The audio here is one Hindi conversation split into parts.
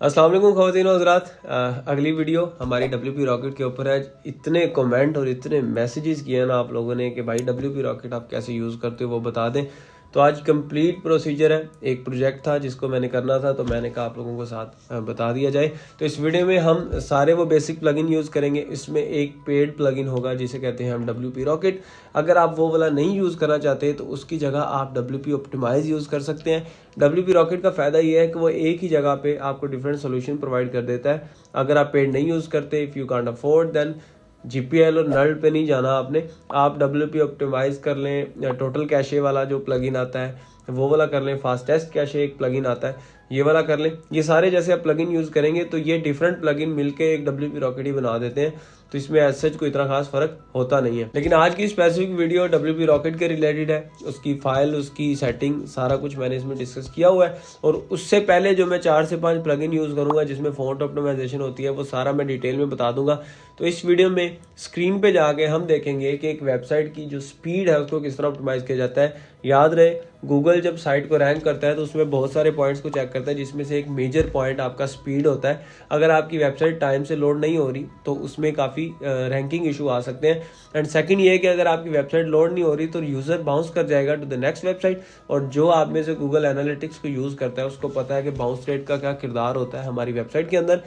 अस्सलाम वालेकुम ख़वातीन और हज़रात। अगली वीडियो हमारी WP रॉकेट के ऊपर है। इतने कमेंट और इतने मैसेजेस किए हैं ना आप लोगों ने कि भाई WP रॉकेट आप कैसे यूज़ करते हो वो बता दें। तो आज कंप्लीट प्रोसीजर है। एक प्रोजेक्ट था जिसको मैंने करना था तो मैंने कहा आप लोगों को साथ बता दिया जाए। तो इस वीडियो में हम सारे वो बेसिक प्लगइन यूज़ करेंगे। इसमें एक पेड प्लगइन होगा जिसे कहते हैं हम WP रॉकेट। अगर आप वो वाला नहीं यूज़ करना चाहते तो उसकी जगह आप WP ऑप्टिमाइज यूज़ कर सकते हैं। WP रॉकेट का फ़ायदा ये है कि वो एक ही जगह पे आपको डिफरेंट सोल्यूशन प्रोवाइड कर देता है। अगर आप पेड नहीं यूज़ करते, if you can't afford, then GPL और नल्ड पे नहीं जाना आपने। आप WP ऑप्टिमाइज कर लें, टोटल कैशे वाला जो प्लगइन आता है वो वाला कर लें, फास्टेस्ट कैशे एक प्लगइन आता है ये वाला कर लें। ये सारे जैसे आप प्लगइन यूज़ करेंगे तो ये डिफरेंट प्लगइन मिलके एक WP रॉकेट ही बना देते हैं। तो इसमें एज सच कोई इतना खास फर्क होता नहीं है। लेकिन आज की स्पेसिफिक वीडियो WP रॉकेट के रिलेटेड है। उसकी फाइल, उसकी सेटिंग, सारा कुछ मैंने इसमें डिस्कस किया हुआ है। और उससे पहले जो मैं 4 से 5 प्लगइन यूज़ करूंगा जिसमें फ़ॉन्ट ऑप्टिमाइजेशन होती है वो सारा मैं डिटेल में बता दूंगा। तो इस वीडियो में स्क्रीन पे जाके हम देखेंगे कि एक वेबसाइट की जो स्पीड है उसको किस तरह ऑप्टिमाइज किया जाता है। याद रहे, गूगल जब साइट को रैंक करता है तो उसमें बहुत सारे पॉइंट्स को चेक करता है जिसमें से एक मेजर पॉइंट आपका स्पीड होता है। अगर आपकी वेबसाइट टाइम से लोड नहीं हो रही तो उसमें काफ़ी रैंकिंग इशू आ सकते हैं। एंड सेकंड ये है कि अगर आपकी वेबसाइट लोड नहीं हो रही तो यूज़र बाउंस कर जाएगा टू द नेक्स्ट वेबसाइट। और जो आप में से गूगल एनालिटिक्स को यूज़ करता है उसको पता है कि बाउंस रेट का क्या किरदार होता है हमारी वेबसाइट के अंदर।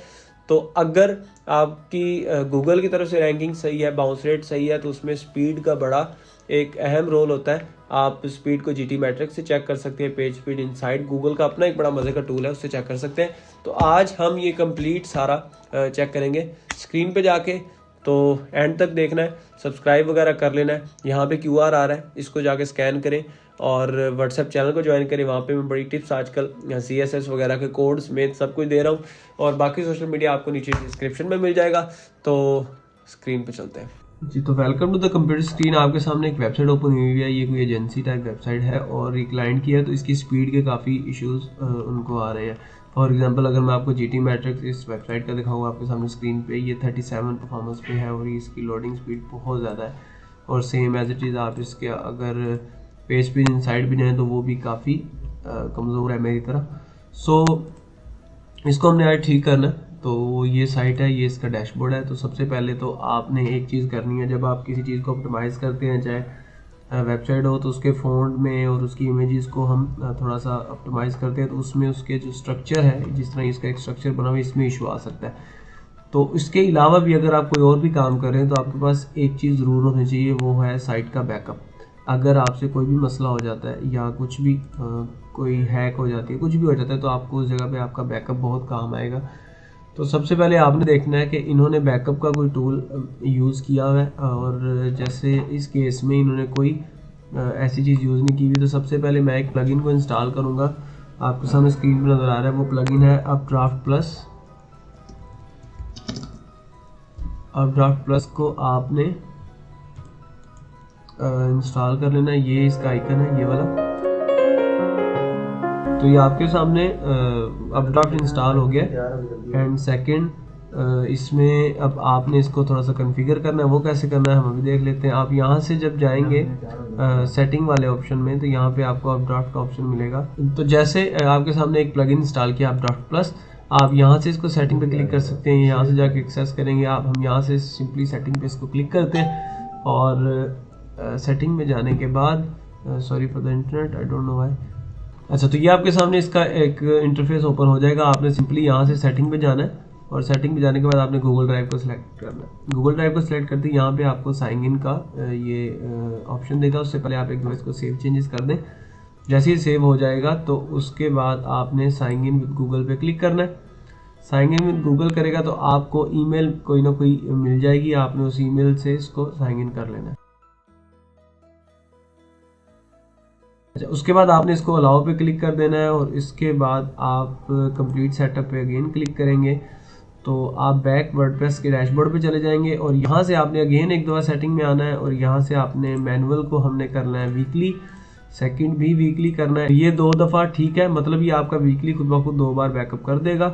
तो अगर आपकी गूगल की तरफ से रैंकिंग सही है, बाउंस रेट सही है, तो उसमें स्पीड का बड़ा एक अहम रोल होता है। आप स्पीड को GT मैट्रिक्स से चेक कर सकते हैं, पेज स्पीड इनसाइड, गूगल का अपना एक बड़ा मज़े का टूल है उससे चेक कर सकते हैं। तो आज हम ये कंप्लीट सारा चेक करेंगे स्क्रीन पे जाके। तो एंड तक देखना है, सब्सक्राइब वगैरह कर लेना है। यहाँ पे QR आ रहा है, इसको जाके स्कैन करें और व्हाट्सएप चैनल को ज्वाइन करें। वहाँ पे मैं बड़ी टिप्स आजकल CSS वगैरह के कोड्स में सब कुछ दे रहा हूँ। और बाकी सोशल मीडिया आपको नीचे डिस्क्रिप्शन में मिल जाएगा। तो स्क्रीन पे चलते हैं जी। तो welcome to the computer screen. आपके सामने एक वेबसाइट ओपन हुई है। ये कोई एजेंसी टाइप वेबसाइट है और ये क्लाइंट की है। तो इसकी स्पीड के काफ़ी इश्यूज उनको आ रहे हैं। फॉर एग्जांपल अगर मैं आपको GT मैट्रिक्स इस वेबसाइट का दिखाऊंगा आपके सामने स्क्रीन पे, ये 37 परफॉर्मेंस पे है और इसकी लोडिंग स्पीड बहुत ज़्यादा है। और सेम एज इट इज़ आप इसके अगर पेज स्पीड इनसाइड भी जाएँ तो वो भी काफ़ी कमज़ोर है मेरी तरह। सो इसको हमने आज ठीक करना है। तो ये साइट है, ये इसका डैशबोर्ड है। तो सबसे पहले तो आपने एक चीज़ करनी है, जब आप किसी चीज़ को ऑप्टिमाइज़ करते हैं, चाहे वेबसाइट हो, तो उसके फ़ॉन्ट में और उसकी इमेजेस को हम थोड़ा सा ऑप्टिमाइज़ करते हैं तो उसमें उसके जो स्ट्रक्चर है, जिस तरह इसका एक स्ट्रक्चर बना हुआ है, इसमें इशू आ सकता है। तो इसके अलावा भी अगर आप कोई और भी काम कर रहे हैं तो आपके पास एक चीज़ ज़रूर होनी चाहिए, वो है साइट का बैकअप। अगर आपसे कोई भी मसला हो जाता है या कुछ भी कोई हैक हो जाती है, कुछ भी हो जाता है, तो आपको उस जगह पे आपका बैकअप बहुत काम आएगा। तो सबसे पहले आपने देखना है कि इन्होंने बैकअप का कोई टूल यूज़ किया हुआ है। और जैसे इस केस में इन्होंने कोई ऐसी चीज़ यूज़ नहीं की हुई। तो सबसे पहले मैं एक प्लगइन को इंस्टॉल करूँगा। आपके सामने स्क्रीन पर नज़र आ रहा है वो प्लगइन है अपड्राफ्ट प्लस। अपड्राफ्ट प्लस को आपने इंस्टॉल कर लेना। ये इसका आइकन है, ये वाला। तो ये आपके सामने अपड्राफ्ट इंस्टॉल हो गया। एंड सेकंड इसमें अब आपने इसको थोड़ा सा कॉन्फ़िगर करना है। वो कैसे करना है हम अभी देख लेते हैं। आप यहाँ से जब जाएंगे सेटिंग वाले ऑप्शन में तो यहाँ पे आपको अपड्राफ्ट का ऑप्शन मिलेगा। तो जैसे आपके सामने एक प्लगइन इंस्टॉल किया अपड्राफ्ट प्लस, आप यहाँ से इसको सेटिंग पे क्लिक कर सकते हैं। यहाँ से जाके एक्सेस करेंगे आप। हम यहाँ से सिंपली सेटिंग पे इसको क्लिक करते हैं और सेटिंग में जाने के बाद sorry for the internet, I don't know why. अच्छा, तो ये आपके सामने इसका एक इंटरफेस ओपन हो जाएगा। आपने सिंपली यहाँ से सेटिंग पे जाना है और सेटिंग पे जाने के बाद आपने गूगल ड्राइव को सिलेक्ट करना है। गूगल ड्राइव को सिलेक्ट करते ही यहाँ पे आपको साइन इन का ये ऑप्शन देगा। उससे पहले आप एक बार इसको सेव चेंजेस कर दें। जैसे ही सेव हो जाएगा तो उसके बाद आपने साइन इन विद गूगल पे क्लिक करना है। साइन इन विद गूगल करेगा तो आपको ईमेल कोई ना कोई मिल जाएगी। आपने उस ईमेल से इसको साइन इन कर लेना है। अच्छा, उसके बाद आपने इसको अलाउ पे क्लिक कर देना है और इसके बाद आप कंप्लीट सेटअप पे अगेन क्लिक करेंगे तो आप बैक वर्डप्रेस के डैशबोर्ड पे चले जाएंगे। और यहाँ से आपने अगेन एक दफ़ा सेटिंग में आना है और यहाँ से आपने मैनुअल को हमने करना है वीकली, सेकंड भी वीकली करना है। ये 2 दफ़ा ठीक है, मतलब ये आपका वीकली खुद ब खुद 2 बार बैकअप कर देगा।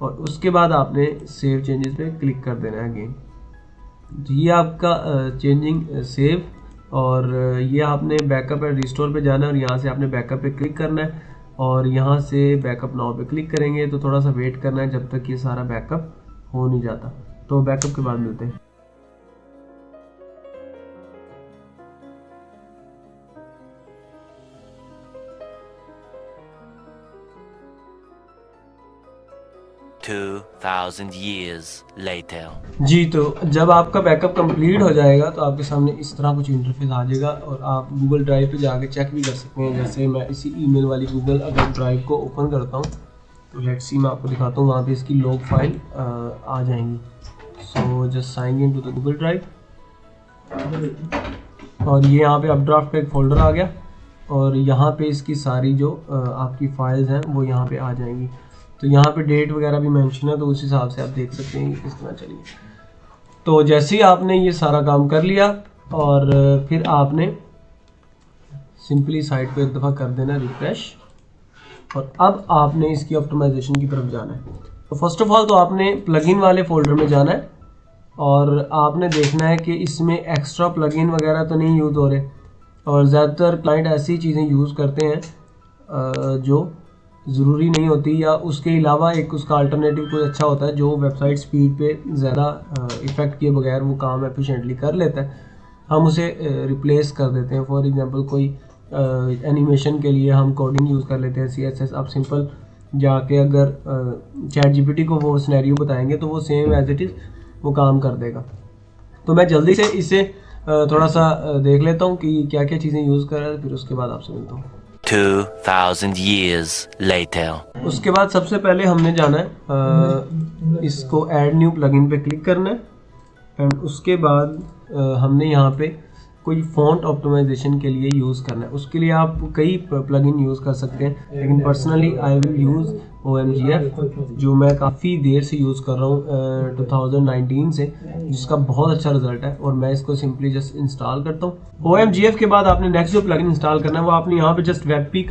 और उसके बाद आपने सेव चेंजेस पे क्लिक कर देना है अगेन। तो ये आपका चेंजिंग सेव। और ये आपने बैकअप एंड रिस्टोर पे जाना है और यहाँ से आपने बैकअप पे क्लिक करना है और यहाँ से बैकअप नाउ पे क्लिक करेंगे तो थोड़ा सा वेट करना है जब तक ये सारा बैकअप हो नहीं जाता। तो बैकअप के बाद मिलते हैं। 2000 years later. जी, तो जब आपका बैकअप कंप्लीट हो जाएगा तो आपके सामने इस तरह कुछ इंटरफेस आ जाएगा और आप गूगल ड्राइव पे जाके चेक भी कर सकते हैं। जैसे मैं इसी ईमेल वाली गूगल अगर ड्राइव को ओपन करता हूँ तो लेट्स सी, मैं आपको दिखाता हूँ, वहाँ पे इसकी लॉग फाइल आ जाएंगी। So just sign in to the Google drive और ये यहाँ पे अपड्राफ्ट का एक फोल्डर आ गया और यहाँ पे इसकी सारी जो आपकी फाइल्स हैं वो यहाँ पे आ जाएंगी। तो यहाँ पे डेट वगैरह भी मेंशन है, तो उस हिसाब से आप देख सकते हैं कि किस तरह चलिए। तो जैसे ही आपने ये सारा काम कर लिया और फिर आपने सिंपली साइट को एक दफ़ा कर देना रिफ्रेश और अब आपने इसकी ऑप्टिमाइजेशन की तरफ जाना है। तो फर्स्ट ऑफ ऑल तो आपने प्लगइन वाले फोल्डर में जाना है और आपने देखना है कि इसमें एक्स्ट्रा प्लगइन वगैरह तो नहीं यूज़ हो रहे। और ज़्यादातर क्लाइंट ऐसी चीज़ें यूज़ करते हैं जो ज़रूरी नहीं होती, या उसके अलावा एक उसका अल्टरनेटिव कोई अच्छा होता है जो वेबसाइट स्पीड पे ज़्यादा इफ़ेक्ट किए बगैर वो काम एफिशिएंटली कर लेता है, हम उसे रिप्लेस कर देते हैं। फॉर एग्जांपल कोई एनिमेशन के लिए हम कोडिंग यूज़ कर लेते हैं CSS। आप सिंपल जाके अगर ChatGPT को वो सिनेरियो बताएंगे तो वो सेम एज इट इज़ वो काम कर देगा। तो मैं जल्दी से इसे थोड़ा सा देख लेता हूँ कि क्या क्या चीज़ें यूज़ कर रहा है, फिर उसके बाद आपसे मिलता हूँ। 2000 years later. उसके बाद सबसे पहले हमने जाना है इसको ऐड न्यू प्लगइन पे क्लिक करना है एंड उसके बाद हमने यहाँ पे कोई फ़ॉन्ट ऑप्टिमाइजेशन के लिए यूज़ करना है। उसके लिए आप कई प्लगइन यूज़ कर सकते हैं, लेकिन personally I will use OMGF जो मैं काफ़ी देर से यूज़ कर रहा हूँ 2019 से, जिसका बहुत अच्छा रिजल्ट है और मैं इसको सिंपली जस्ट इंस्टॉल करता हूँ। OMGF के बाद आपने नेक्स्ट जो प्लगइन इंस्टॉल करना है वो आपने यहाँ पे जस्ट वेबपी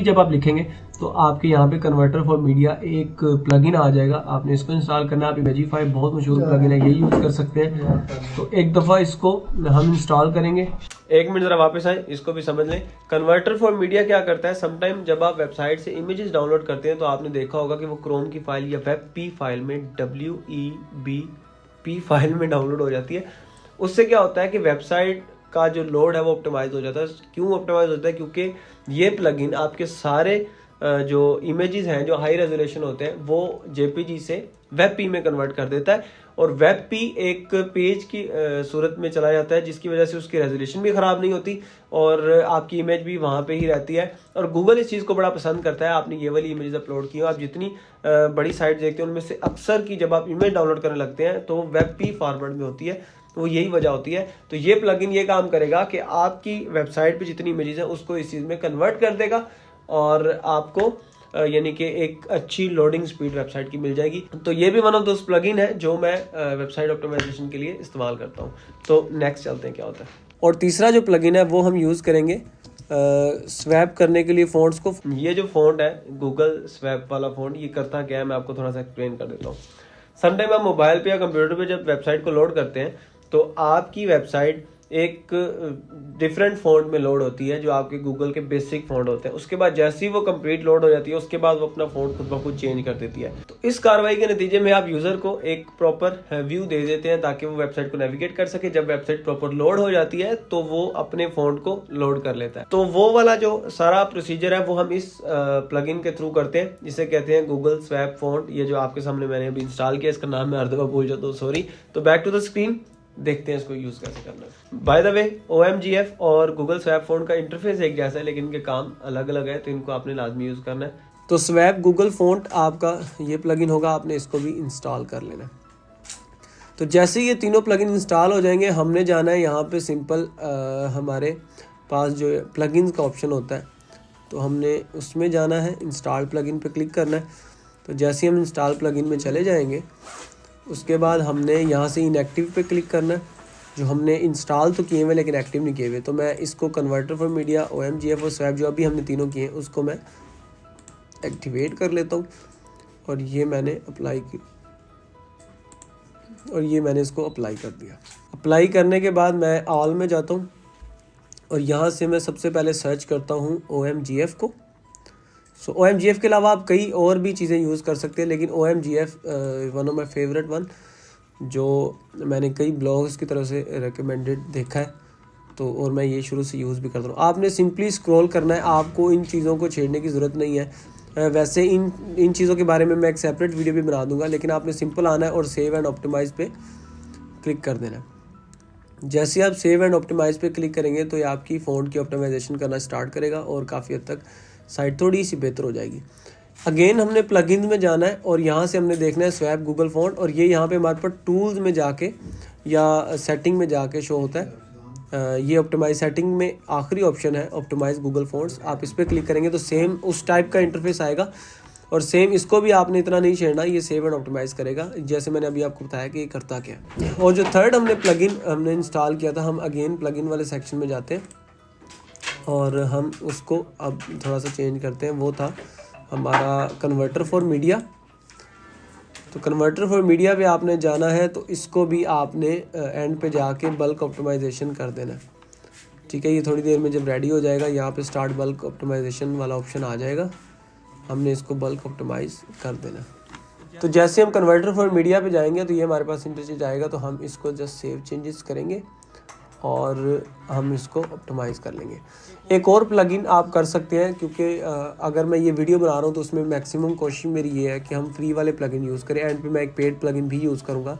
जब आप लिखेंगे तो आपके यहाँ पे कन्वर्टर फॉर मीडिया एक प्लगइन आ जाएगा, आपने इसको इंस्टॉल करना है। आप इमेजिफाई बहुत मशहूर प्लगइन है, ये यूज़ कर सकते हैं। तो एक दफ़ा इसको हम इंस्टॉल करेंगे। एक मिनट ज़रा वापस आए, इसको भी समझ लें। कन्वर्टर फॉर मीडिया क्या करता है, समटाइम जब आप वेबसाइट से इमेजेस डाउनलोड करते हैं तो आपने देखा होगा कि वो क्रोम की फाइल या वेब फाइल में WEBP फाइल में डाउनलोड हो जाती है। उससे क्या होता है कि वेबसाइट का जो लोड है वो ऑप्टिमाइज हो जाता है। क्यों ऑप्टिमाइज होता है? क्योंकि ये प्लगइन आपके सारे जो इमेजेस हैं जो हाई रेजोल्यूशन होते हैं वो JPG से WebP में कन्वर्ट कर देता है और WebP एक पेज की सूरत में चला जाता है, जिसकी वजह से उसकी रेजोल्यूशन भी ख़राब नहीं होती और आपकी इमेज भी वहाँ पे ही रहती है। और गूगल इस चीज़ को बड़ा पसंद करता है। आपने ये वाली इमेज अपलोड की हो, आप जितनी बड़ी साइट देखते हैं उनमें से अक्सर की जब आप इमेज डाउनलोड करने लगते हैं तो WebP फॉर्मेट में होती है, तो यही वजह होती है। तो ये प्लगइन ये काम करेगा कि आपकी वेबसाइट पे जितनी इमेजेस हैं उसको इस चीज़ में कन्वर्ट कर देगा और आपको यानी कि एक अच्छी लोडिंग स्पीड वेबसाइट की मिल जाएगी। तो ये भी वन ऑफ दोस प्लगइन है जो मैं वेबसाइट ऑप्टिमाइजेशन के लिए इस्तेमाल करता हूँ। तो नेक्स्ट चलते हैं क्या होता है। और तीसरा जो प्लगइन है वो हम यूज़ करेंगे स्वैप करने के लिए फ़ॉन्ट्स को। ये जो फ़ॉन्ट है गूगल स्वैप वाला फ़ॉन्ट, ये करता क्या है मैं आपको थोड़ा सा एक्सप्लेन कर देता हूँ। समटाइम आप मोबाइल पे या कंप्यूटर पे जब वेबसाइट को लोड करते हैं तो आपकी वेबसाइट एक डिफरेंट फ़ॉन्ट में लोड होती है जो आपके गूगल के बेसिक फ़ॉन्ट होते हैं। उसके बाद जैसे ही वो कंप्लीट लोड हो जाती है उसके बाद वो अपना फ़ॉन्ट खुद ब खुद चेंज कर देती है। तो इस कार्रवाई के नतीजे में आप यूज़र को एक प्रॉपर व्यू दे देते हैं ताकि वो वेबसाइट को नेविगेट कर सके। जब वेबसाइट प्रॉपर लोड हो जाती है तो वो अपने फ़ॉन्ट को लोड कर लेता है। तो वो वाला जो सारा प्रोसीजर है वो हम इस प्लगइन के थ्रू करते हैं, जिसे कहते हैं गूगल स्वैप फ़ॉन्ट। ये जो आपके सामने मैंने अभी इंस्टॉल किया, इसका नाम मैं हर दफ़ा भूल जाता हूँ, सॉरी। तो बैक टू द स्क्रीन, देखते हैं इसको यूज़ कैसे करना है। बाय द वे OMGF और गूगल स्वैप फ़ॉन्ट का इंटरफेस एक जैसा है लेकिन इनके काम अलग अलग है, तो इनको आपने लाजमी यूज़ करना है। तो स्वैप गूगल फ़ॉन्ट आपका ये प्लगइन होगा, आपने इसको भी इंस्टॉल कर लेना है। तो जैसे ही ये तीनों प्लगइन इंस्टॉल हो जाएंगे हमने जाना है यहाँ पे सिंपल हमारे पास जो प्लगइन्स का ऑप्शन होता है तो हमने उसमें जाना है, इंस्टॉल प्लगइन पे क्लिक करना है। तो जैसे ही हम इंस्टॉल प्लगइन में चले जाएंगे उसके बाद हमने यहाँ से इनएक्टिव पे क्लिक करना है। जो हमने इंस्टॉल तो किए हुए लेकिन एक्टिव नहीं किए हुए, तो मैं इसको कन्वर्टर फॉर मीडिया, OMGF और स्वैप जो अभी हमने तीनों किए हैं उसको मैं एक्टिवेट कर लेता हूँ और ये मैंने अप्लाई की और ये मैंने इसको अप्लाई कर दिया। अप्लाई करने के बाद मैं ऑल में जाता हूँ और यहाँ से मैं सबसे पहले सर्च करता हूँ OMGF को सो OMGF के अलावा आप कई और भी चीज़ें यूज़ कर सकते हैं, लेकिन OMGF one of my favourite one, जो मैंने कई ब्लॉग्स की तरफ से रिकमेंडेड देखा है, तो और मैं ये शुरू से यूज़ भी करता हूँ। आपने सिंपली स्क्रॉल करना है, आपको इन चीज़ों को छेड़ने की ज़रूरत नहीं है। वैसे इन चीज़ों के बारे में मैं एक सेपरेट वीडियो भी बना दूंगा, लेकिन आपने सिंपल आना है और सेव एंड ऑप्टिमाइज़ पे क्लिक कर देना है। जैसे आप सेव एंड ऑप्टिमाइज़ पे क्लिक करेंगे तो ये आपकी फ़ोन की ऑप्टिमाइजेशन करना स्टार्ट करेगा और काफ़ी हद तक साइट थोड़ी सी बेहतर हो जाएगी। अगेन हमने प्लगइन में जाना है और यहाँ से हमने देखना है स्वैप गूगल फ़ॉन्ट, और ये यहाँ पे हमारे पास टूल्स में जाके या सेटिंग में जाके शो होता है। ये ऑप्टिमाइज सेटिंग में आखिरी ऑप्शन है ऑप्टिमाइज गूगल फ़ॉन्ट्स। आप इस पर क्लिक करेंगे तो सेम उस टाइप का इंटरफेस आएगा, और सेम इसको भी आपने इतना नहीं छेड़ना, ये सेव एंड ऑप्टिमाइज़ करेगा, जैसे मैंने अभी आपको बताया कि ये करता क्या है। और जो थर्ड हमने इंस्टॉल किया था, हम अगेन प्लगइन वाले सेक्शन में जाते हैं और हम उसको अब थोड़ा सा चेंज करते हैं। वो था हमारा कन्वर्टर फॉर मीडिया। तो कन्वर्टर फॉर मीडिया पे आपने जाना है, तो इसको भी आपने एंड पे जाके बल्क ऑप्टिमाइजेशन कर देना है। ठीक है, ये थोड़ी देर में जब रेडी हो जाएगा, यहाँ पे स्टार्ट बल्क ऑप्टिमाइजेशन वाला ऑप्शन आ जाएगा, हमने इसको बल्क ऑप्टिमाइज़ कर देना। तो जैसे हम कन्वर्टर फॉर मीडिया पे जाएंगे तो ये हमारे पास इंटरचेंज आएगा, तो हम इसको जस्ट सेव चेंजेस करेंगे और हम इसको ऑप्टिमाइज़ कर लेंगे। एक और प्लगइन आप कर सकते हैं, क्योंकि अगर मैं ये वीडियो बना रहा हूँ तो उसमें मैक्सिमम कोशिश मेरी ये है कि हम फ्री वाले प्लगइन यूज़ करें। एंड पे मैं एक पेड प्लगइन भी यूज़ करूँगा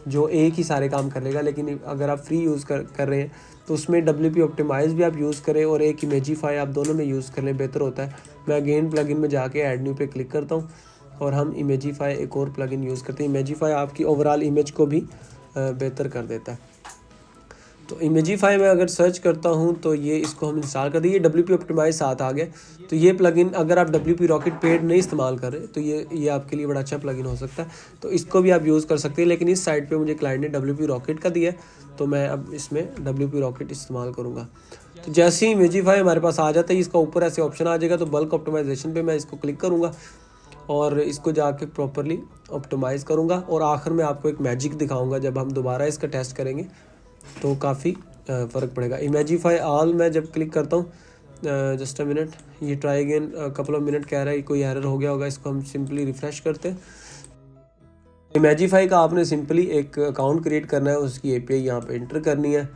जो एक ही सारे काम कर लेगा, लेकिन अगर आप फ्री यूज़ कर रहे हैं तो उसमें WP ऑप्टिमाइज़ भी आप यूज़ करें और एक इमेजिफाई, आप दोनों में यूज़ कर लें, बेहतर होता है। मैं अगेन प्लगइन में जाके ऐड न्यू पे क्लिक करता हूँ और हम इमेजिफाई एक और प्लगइन यूज़ करते हैं। इमेजिफाई आपकी ओवरऑल इमेज को भी बेहतर कर देता है। तो इमेजिफाई में अगर सर्च करता हूँ तो ये इसको हम इंस्टॉल कर दिए, WP ऑप्टिमाइज़ साथ आ गया। तो ये प्लगइन अगर आप WP रॉकेट पेड नहीं इस्तेमाल कर रहे तो ये आपके लिए बड़ा अच्छा प्लगइन हो सकता है, तो इसको भी आप यूज़ कर सकते हैं। लेकिन इस साइट पे मुझे क्लाइंट ने WP रॉकेट का दिया है, तो मैं अब इसमें WP रॉकेट इस्तेमाल करूँगा। तो जैसे ही इमेजिफाई हमारे पास आ जाता है, इसका ऊपर ऐसे ऑप्शन आ जाएगा, तो बल्क ऑप्टिमाइजेशन पे मैं इसको क्लिक करूँगा और इसको जाके प्रॉपरली ऑप्टिमाइज़ करूँगा। और आखिर में आपको एक मैजिक दिखाऊँगा, जब हम दोबारा इसका टेस्ट करेंगे तो काफ़ी फ़र्क पड़ेगा। इमेजिफाई ऑल में जब क्लिक करता हूँ, जस्ट अ मिनट, ये try again couple of minute कह रहा है, कोई एरर हो गया होगा, इसको हम सिंपली रिफ़्रेश करते हैं। इमेजिफाई का आपने सिंपली एक अकाउंट क्रिएट करना है, उसकी API यहाँ पे एंटर करनी है।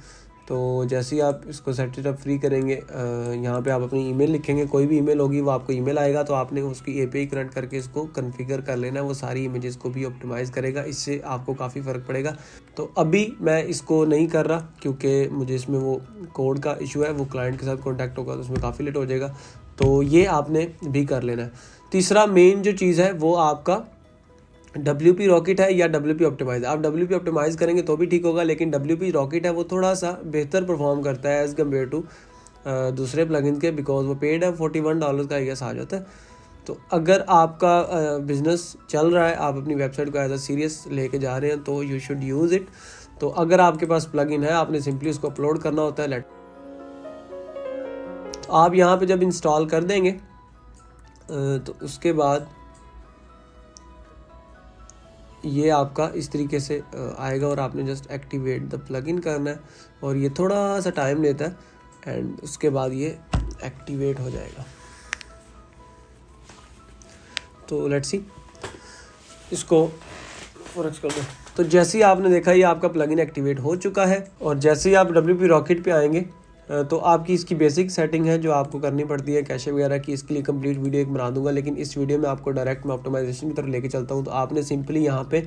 तो जैसे ही आप इसको सेट अप फ्री करेंगे, यहाँ पे आप अपनी ईमेल लिखेंगे, कोई भी ईमेल होगी वो आपको ईमेल आएगा, तो आपने उसकी API कनेक्ट करके इसको कॉन्फ़िगर कर लेना है, वो सारी इमेजेस को भी ऑप्टिमाइज़ करेगा, इससे आपको काफ़ी फ़र्क पड़ेगा। तो अभी मैं इसको नहीं कर रहा क्योंकि मुझे इसमें वो कोड का इशू है, वो क्लाइंट के साथ कॉन्टैक्ट होगा तो उसमें काफ़ी लेट हो जाएगा, तो ये आपने भी कर लेना है। तीसरा मेन जो चीज़ है वो आपका WP रॉकेट है या WP ऑप्टिमाइज़। आप WP ऑप्टिमाइज़ करेंगे तो भी ठीक होगा, लेकिन WP रॉकेट है वो थोड़ा सा बेहतर परफॉर्म करता है एज़ कम्पेयर टू दूसरे प्लगइन के, बिकॉज वो पेड है, $41 का आई गेस आ जाता है। तो अगर आपका बिजनेस चल रहा है, आप अपनी वेबसाइट को एज अ सीरियस लेके जा रहे हैं, तो यू शुड यूज़ इट। तो अगर आपके पास प्लगइन है, आपने सिंपली उसको अपलोड करना होता है। तो आप यहाँ पे जब इंस्टॉल कर देंगे तो उसके बाद ये आपका इस तरीके से आएगा और आपने जस्ट एक्टिवेट द प्लगइन करना है, और ये थोड़ा सा टाइम लेता है एंड उसके बाद ये एक्टिवेट हो जाएगा। तो लेट्स सी, इसको फॉरेक्स कर दो। तो जैसे ही आपने देखा ये आपका प्लगइन एक्टिवेट हो चुका है, और जैसे ही आप WP रॉकेट पे आएंगे तो आपकी इसकी बेसिक सेटिंग है जो आपको करनी पड़ती है कैशे वगैरह की, इसके लिए कंप्लीट वीडियो एक बना दूंगा, लेकिन इस वीडियो में आपको डायरेक्ट मैं ऑप्टिमाइजेशन की तरफ लेके चलता हूं। तो आपने सिंपली यहाँ पे,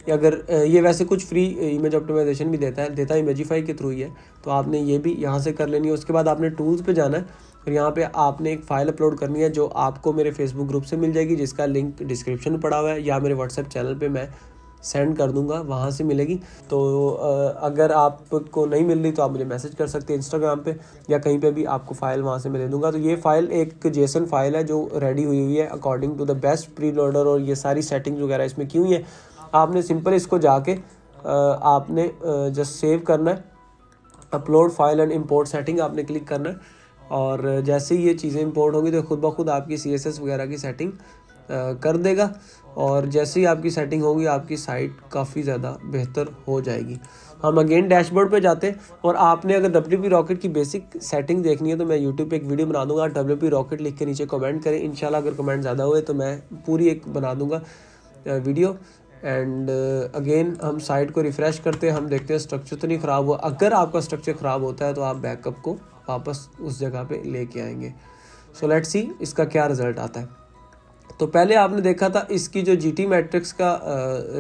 अगर ये वैसे कुछ फ्री इमेज ऑप्टिमाइजेशन भी देता है इमेजिफाई के थ्रू ही है, तो आपने ये भी यहाँ से कर लेनी है। उसके बाद आपने टूल्स पे जाना है और यहाँ पे आपने एक फ़ाइल अपलोड करनी है जो आपको मेरे फेसबुक ग्रुप से मिल जाएगी, जिसका लिंक डिस्क्रिप्शन में पड़ा हुआ है, या मेरे व्हाट्सएप चैनल पे मैं सेंड कर दूंगा, वहाँ से मिलेगी। तो अगर आपको नहीं मिल रही तो आप मुझे मैसेज कर सकते हैं इंस्टाग्राम पे, या कहीं पे भी आपको फ़ाइल वहाँ से मैं दे दूंगा। तो ये फ़ाइल एक जेसन फाइल है जो रेडी हुई है according to the best preloader, और ये सारी सेटिंग्स वगैरह इसमें की हुई है। आपने सिंपल इसको जाके आपने जस्ट सेव करना है, upload file and import setting आपने क्लिक करना है, और जैसे ही ये चीज़ें इंपोर्ट होंगी तो खुद ब खुद आपकी CSS वगैरह की सेटिंग कर देगा। और जैसे ही आपकी सेटिंग होगी आपकी साइट काफ़ी ज़्यादा बेहतर हो जाएगी। हम अगेन डैशबोर्ड पे जाते हैं और आपने अगर WP रॉकेट की बेसिक सेटिंग देखनी है तो मैं यूट्यूब पे एक वीडियो बना दूंगा। WP रॉकेट लिख के नीचे कमेंट करें, इंशाल्लाह अगर कमेंट ज़्यादा हुए तो मैं पूरी एक बना दूंगा वीडियो। एंड अगेन हम साइट को रिफ़्रेश करते हैं, हम देखते हैं स्ट्रक्चर तो नहीं ख़राब हुआ। अगर आपका स्ट्रक्चर ख़राब होता है तो आप बैकअप को वापस उस जगह पे लेके आएंगे। सो लेट्स सी इसका क्या रिज़ल्ट आता है। तो पहले आपने देखा था इसकी जो GT मैट्रिक्स का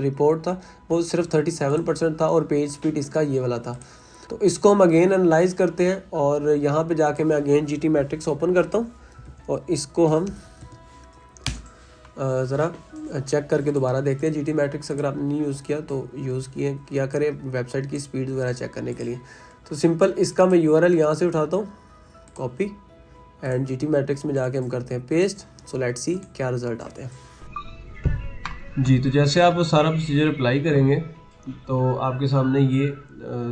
रिपोर्ट था वो सिर्फ 37% था और पेज स्पीड इसका ये वाला था। तो इसको हम अगेन एनालाइज करते हैं और यहाँ पे जाके मैं अगेन GT मैट्रिक्स ओपन करता हूँ और इसको हम ज़रा चेक करके दोबारा देखते हैं। GT मैट्रिक्स अगर आपने नहीं यूज़ किया तो यूज़ किया करें वेबसाइट की स्पीड वगैरह चेक करने के लिए। तो सिंपल इसका मैं URL यहाँ से उठाता हूँ, कॉपी, एंड GT मैट्रिक्स में जाके हम करते हैं पेस्ट। सो लेट्स सी क्या रिज़ल्ट आते हैं जी। तो जैसे आप वो सारा प्रोसीजर अप्लाई करेंगे तो आपके सामने ये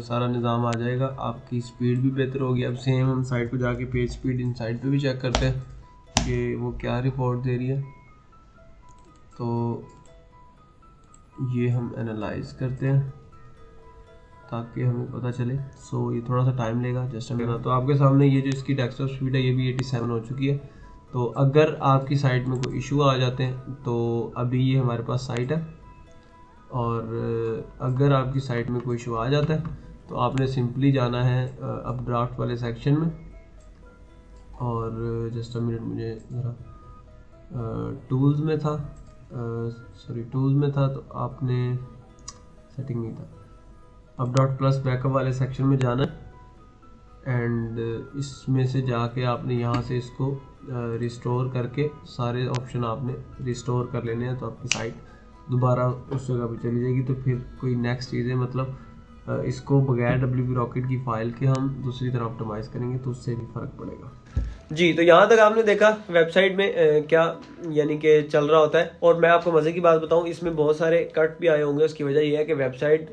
सारा निज़ाम आ जाएगा, आपकी स्पीड भी बेहतर होगी। अब सेम हम साइट पे जाके पेज स्पीड इन साइट पे भी चेक करते हैं कि वो क्या रिपोर्ट दे रही है। तो ये हम एनालाइज करते हैं ताकि हमें पता चले। सो ये थोड़ा सा टाइम लेगा जस्ट लेना। तो आपके सामने ये जो इसकी डेस्कटॉप स्पीड है ये भी 87 हो चुकी है। तो अगर आपकी साइट में कोई इशू आ जाते हैं तो अभी ये हमारे पास साइट है, और अगर आपकी साइट में कोई इशू आ जाता है तो आपने सिंपली जाना है अपड्राफ्ट वाले सेक्शन में, और जस्ट अ मिनट, मुझे ज़रा टूल्स में था, टूल्स में था तो आपने सेटिंग नहीं था, अपडॉट प्लस बैकअप वाले सेक्शन में जाना एंड इसमें से जाके आपने यहाँ से इसको रिस्टोर करके सारे ऑप्शन आपने रिस्टोर कर लेने हैं। तो आपकी साइट दोबारा उस जगह पे चली जाएगी। तो फिर कोई नेक्स्ट चीज़ है, मतलब इसको बगैर WP रॉकेट की फ़ाइल के हम दूसरी तरह ऑप्टिमाइज़ करेंगे तो उससे भी फ़र्क पड़ेगा जी। तो यहाँ तक आपने देखा वेबसाइट में क्या यानी कि चल रहा होता है। और मैं आपको मज़े की बात बताऊँ, इसमें बहुत सारे कट भी आए होंगे। उसकी वजह यह है कि वेबसाइट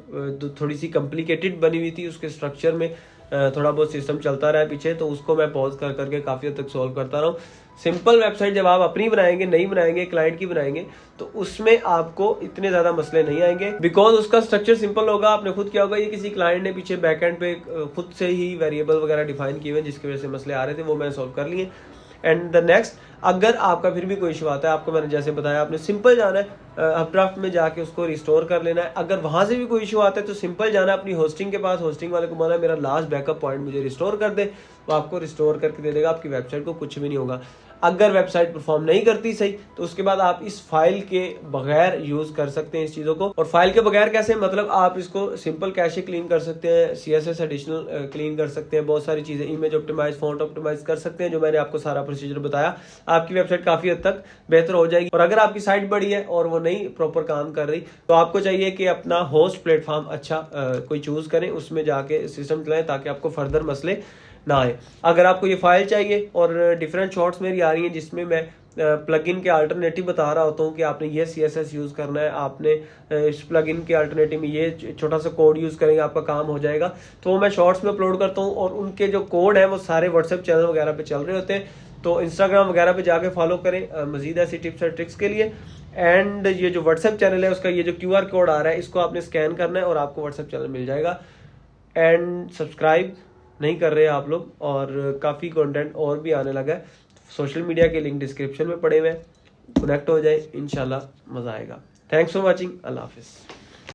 थोड़ी सी कॉम्प्लिकेटेड बनी हुई थी, उसके स्ट्रक्चर में थोड़ा बहुत सिस्टम चलता रहा है पीछे, तो उसको मैं पॉज कर करके काफ़ी हद तक सॉल्व करता रहा हूँ। सिंपल वेबसाइट जब आप अपनी बनाएंगे, नहीं बनाएंगे, क्लाइंट की बनाएंगे, तो उसमें आपको इतने ज़्यादा मसले नहीं आएंगे, बिकॉज उसका स्ट्रक्चर सिंपल होगा। आपने खुद किया होगा, ये किसी क्लाइंट ने पीछे बैकएंड पे खुद से ही वेरिएबल वगैरह डिफाइन किए हुए जिसकी वजह से मसले आ रहे थे, वो मैंने सॉल्व कर लिए। एंड द नेक्स्ट, अगर आपका फिर भी कोई इशू आता है, आपको मैंने जैसे बताया, आपने सिंपल जाना है अपड्राफ्ट में जाके उसको रिस्टोर कर लेना है। अगर वहां से भी कोई इशू आता है तो सिंपल जाना है अपनी होस्टिंग के पास, होस्टिंग वाले को बोलना मेरा लास्ट बैकअप पॉइंट मुझे रिस्टोर कर दे, वो आपको रिस्टोर करके दे देगा। आपकी वेबसाइट को कुछ भी नहीं होगा। अगर वेबसाइट परफॉर्म नहीं करती सही तो उसके बाद आप इस फाइल के बगैर यूज कर सकते हैं इस चीज़ों को। और फाइल के बगैर कैसे, मतलब आप इसको सिंपल कैशे क्लीन कर सकते हैं, CSS एडिशनल क्लीन कर सकते हैं, बहुत सारी चीज़ें, इमेज ऑप्टिमाइज, फॉन्ट ऑप्टिमाइज कर सकते हैं, जो मैंने आपको सारा प्रोसीजर बताया। आपकी वेबसाइट काफ़ी हद तक बेहतर हो जाएगी। और अगर आपकी साइट बड़ी है और वो नहीं प्रॉपर काम कर रही तो आपको चाहिए कि अपना होस्ट प्लेटफॉर्म अच्छा कोई चूज करें, उसमें जाके सिस्टम चलाएं ताकि आपको फर्दर मसले ना आए। अगर आपको ये फाइल चाहिए, और डिफरेंट शॉर्ट्स मेरी आ रही हैं जिसमें मैं प्लगइन के अल्टरनेटिव बता रहा होता हूँ कि आपने ये CSS यूज़ करना है, आपने इस प्लगइन के अल्टरनेटिव में ये छोटा सा कोड यूज़ करेंगे, आपका काम हो जाएगा। तो वो मैं शॉर्ट्स में अपलोड करता हूँ, और उनके जो कोड है वो सारे व्हाट्सएप चैनल वगैरह पे चल रहे होते हैं। तो इंस्टाग्राम वगैरह पे जाके फॉलो करें मजीद ऐसी टिप्स और ट्रिक्स के लिए। एंड ये जो व्हाट्सएप चैनल है उसका ये जो QR कोड आ रहा है, इसको आपने स्कैन करना है और आपको व्हाट्सएप चैनल मिल जाएगा। एंड सब्सक्राइब नहीं कर रहे आप लोग, और काफ़ी कंटेंट और भी आने लगा है। सोशल मीडिया के लिंक डिस्क्रिप्शन में पड़े हुए हैं, कनेक्ट हो जाए, इंशाल्लाह मज़ा आएगा। थैंक्स फॉर वॉचिंग, अल्लाह हाफिज़।